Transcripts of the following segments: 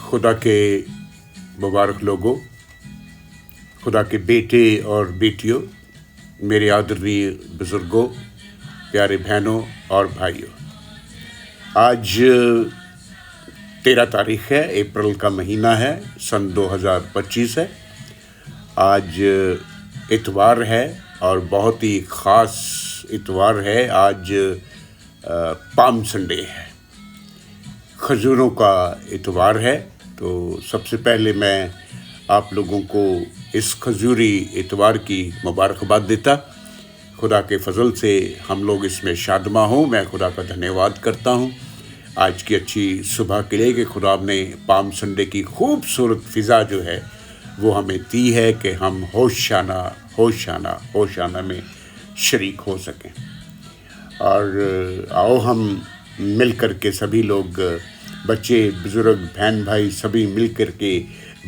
खुदा के मुबारक लोगों, खुदा के बेटे और बेटियों, मेरे आदरणीय बुजुर्गों, प्यारे बहनों और भाइयों, आज 13 तारीख है, अप्रैल का महीना है, सन 2025 है। आज इतवार है और बहुत ही ख़ास इतवार है। आज पाम संडे है, खजूरों का इतवार है। तो सबसे पहले मैं आप लोगों को इस खजूरी इतवार की मुबारकबाद देता। खुदा के फजल से हम लोग इसमें शादमा हों। मैं खुदा का धन्यवाद करता हूँ आज की अच्छी सुबह के लिए कि खुदा ने पाम संडे की खूबसूरत फ़िज़ा जो है वो हमें दी है कि हम होशाना होशाना होशाना में शरीक हो सकें। और आओ हम मिल कर के सभी लोग, बच्चे बुज़ुर्ग बहन भाई, सभी मिल कर के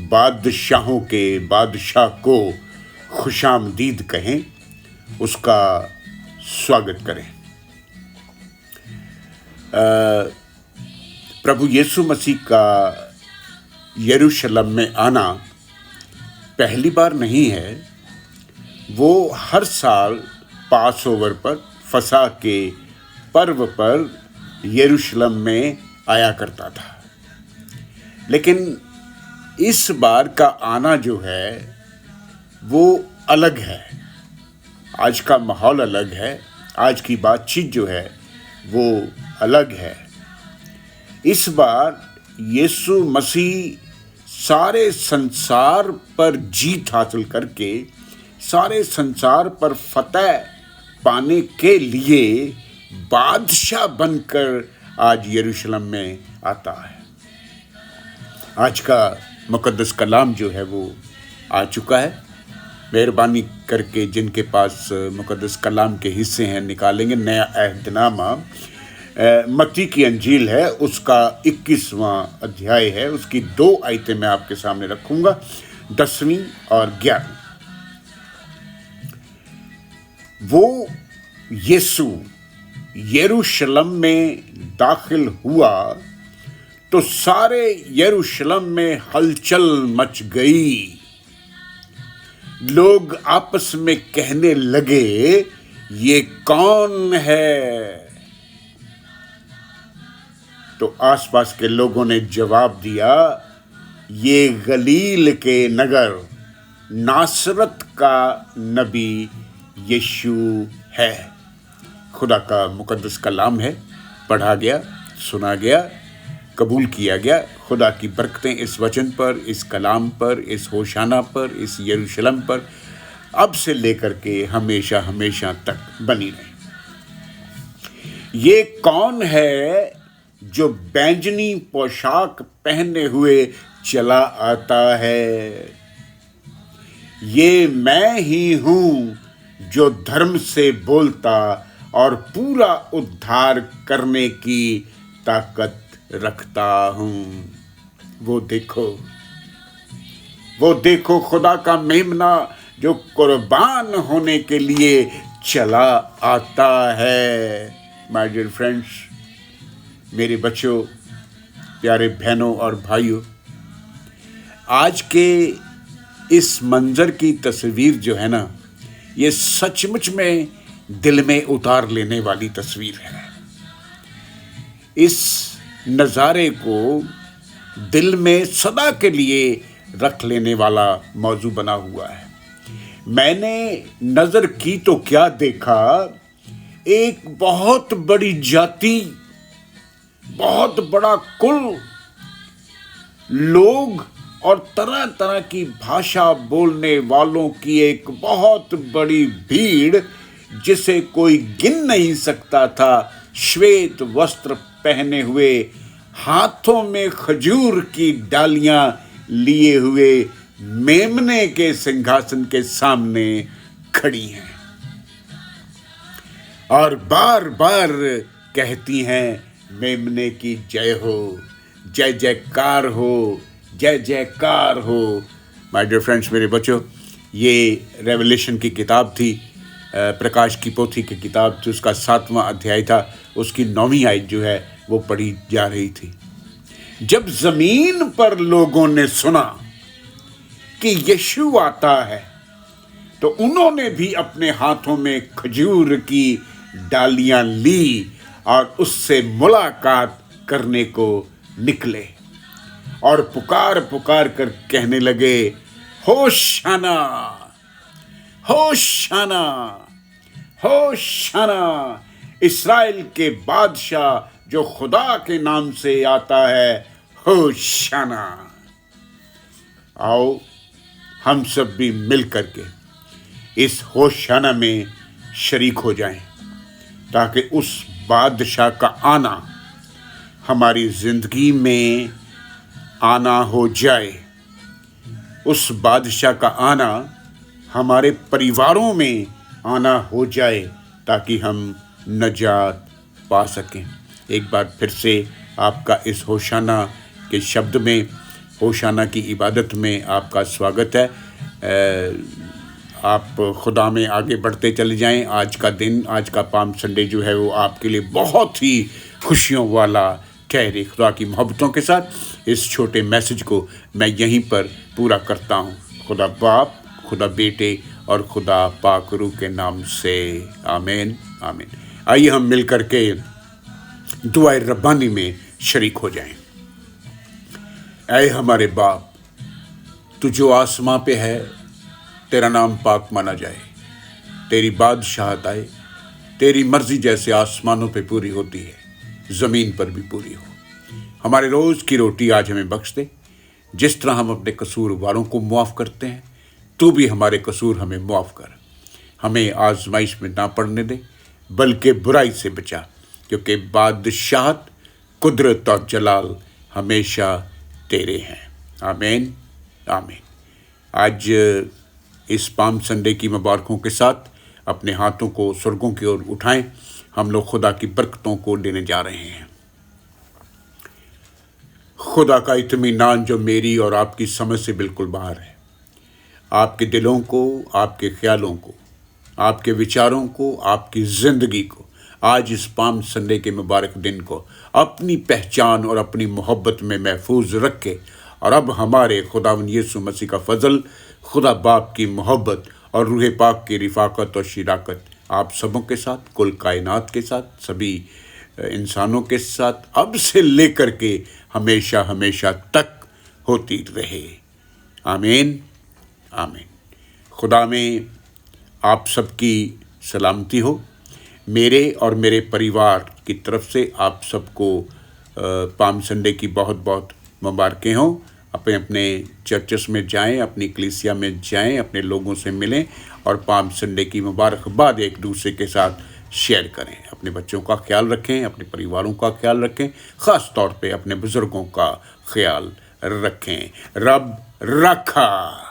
बादशाहों के बादशाह को खुशामदीद कहें, उसका स्वागत करें। प्रभु यीशु मसीह का यरूशलेम में आना पहली बार नहीं है। वो हर साल पास ओवर पर, फसह के पर्व पर यरूशलेम में आया करता था। लेकिन इस बार का आना जो है वो अलग है। आज का माहौल अलग है, आज की बातचीत जो है वो अलग है। इस बार यीशु मसीह सारे संसार पर जीत हासिल करके, सारे संसार पर फतह पाने के लिए बादशाह बनकर आज यरूशलेम में आता है। आज का मुकद्दस कलाम जो है वो आ चुका है। मेहरबानी करके जिनके पास मुकद्दस कलाम के हिस्से हैं निकालेंगे। नया अहदनामा मत्ती की अंजील है, उसका 21वां अध्याय है। उसकी 2 आयतें मैं आपके सामने रखूंगा, 10वीं और 11वीं। वो यीशु यरूशलेम में दाखिल हुआ तो सारे यरूशलेम में हलचल मच गई। लोग आपस में कहने लगे, ये कौन है? तो आसपास के लोगों ने जवाब दिया, ये गलील के नगर नासरत का नबी यीशु है। खुदा का मुकद्दस कलाम है, पढ़ा गया, सुना गया, कबूल किया गया। खुदा की बरकतें इस वचन पर, इस कलाम पर, इस होशाना पर, इस यरूशलेम पर अब से लेकर के हमेशा हमेशा तक बनी रहे। ये कौन है जो बैंजनी पोशाक पहने हुए चला आता है? ये मैं ही हूँ जो धर्म से बोलता और पूरा उद्धार करने की ताकत रखता हूँ। वो देखो खुदा का मेमना जो कुर्बान होने के लिए चला आता है। माय डियर फ्रेंड्स, मेरे बच्चों, प्यारे बहनों और भाइयों, आज के इस मंजर की तस्वीर जो है ना, ये सचमुच में दिल में उतार लेने वाली तस्वीर है। इस नज़ारे को दिल में सदा के लिए रख लेने वाला मौजू बना हुआ है। मैंने नज़र की तो क्या देखा, एक बहुत बड़ी जाति, बहुत बड़ा कुल लोग और तरह तरह की भाषा बोलने वालों की एक बहुत बड़ी भीड़, जिसे कोई गिन नहीं सकता था। श्वेत वस्त्र पहने हुए, हाथों में खजूर की डालियां लिए हुए मेमने के सिंहासन के सामने खड़ी हैं और बार बार कहती हैं, मेमने की जय हो, जय जयकार हो, जय जयकार हो। माय डियर फ्रेंड्स, मेरे बच्चों, ये रेवलेशन की किताब थी, प्रकाश की पोथी की किताब थी। उसका 7वां अध्याय था, उसकी 9वीं आयत जो है वो पढ़ी जा रही थी। जब जमीन पर लोगों ने सुना कि यीशु आता है तो उन्होंने भी अपने हाथों में खजूर की डालियां ली और उससे मुलाकात करने को निकले और पुकार पुकार कर कहने लगे, होशाना होशाना होशाना, इस्राएल के बादशाह जो खुदा के नाम से आता है, होशाना। आओ हम सब भी मिल करके इस होशाना में शरीक हो जाएं, ताकि उस बादशाह का आना हमारी ज़िंदगी में आना हो जाए, उस बादशाह का आना हमारे परिवारों में आना हो जाए, ताकि हम नजात पा सकें। एक बार फिर से आपका इस होशाना के शब्द में, होशाना की इबादत में आपका स्वागत है। आप खुदा में आगे बढ़ते चले जाएं। आज का दिन, आज का पाम संडे जो है वो आपके लिए बहुत ही खुशियों वाला ठहरे। खुदा की मोहब्बतों के साथ इस छोटे मैसेज को मैं यहीं पर पूरा करता हूँ। खुदा बाप, खुदा बेटे और खुदा पाक रूह के नाम से आमीन आमीन। आइए हम मिल कर के दुआए रब्बानी में शरीक हो जाएं। ऐ हमारे बाप, तू जो आसमां पे है, तेरा नाम पाक माना जाए, तेरी बादशाहत आए, तेरी मर्जी जैसे आसमानों पे पूरी होती है, ज़मीन पर भी पूरी हो। हमारे रोज़ की रोटी आज हमें बख्श दे। जिस तरह हम अपने कसूरवारों को मुआफ़ करते हैं, तू भी हमारे कसूर हमें मुआफ़ कर। हमें आजमाइश में ना पड़ने दे, बल्कि बुराई से बचा, क्योंकि बादशाहत, कुदरत और जलाल हमेशा तेरे हैं। आमीन आमीन। आज इस पाम संडे की मुबारकों के साथ अपने हाथों को स्वर्गों की ओर उठाएं। हम लोग खुदा की बरकतों को लेने जा रहे हैं। खुदा का इत्मीनान जो मेरी और आपकी समझ से बिल्कुल बाहर है, आपके दिलों को, आपके ख्यालों को, आपके विचारों को, आपकी ज़िंदगी को आज इस पाम संडे के मुबारक दिन को अपनी पहचान और अपनी मोहब्बत में महफूज रखे। और अब हमारे खुदावंद यीशु मसीह का फजल, खुदा बाप की मोहब्बत और रूह पाक की रिफाकत और शिराकत आप सबों के साथ, कुल कायनात के साथ, सभी इंसानों के साथ अब से लेकर के हमेशा हमेशा तक होती रहे। आमीन आमीन। खुदा में आप सबकी सलामती हो। मेरे और मेरे परिवार की तरफ से आप सबको पाम संडे की बहुत बहुत मुबारकें हों। अपने अपने चर्चेस में जाएं, अपनी कलीसिया में जाएं, अपने लोगों से मिलें और पाम संडे की मुबारकबाद एक दूसरे के साथ शेयर करें। अपने बच्चों का ख्याल रखें, अपने परिवारों का ख्याल रखें, ख़ास तौर पे अपने बुज़ुर्गों का ख्याल रखें। रब रखा।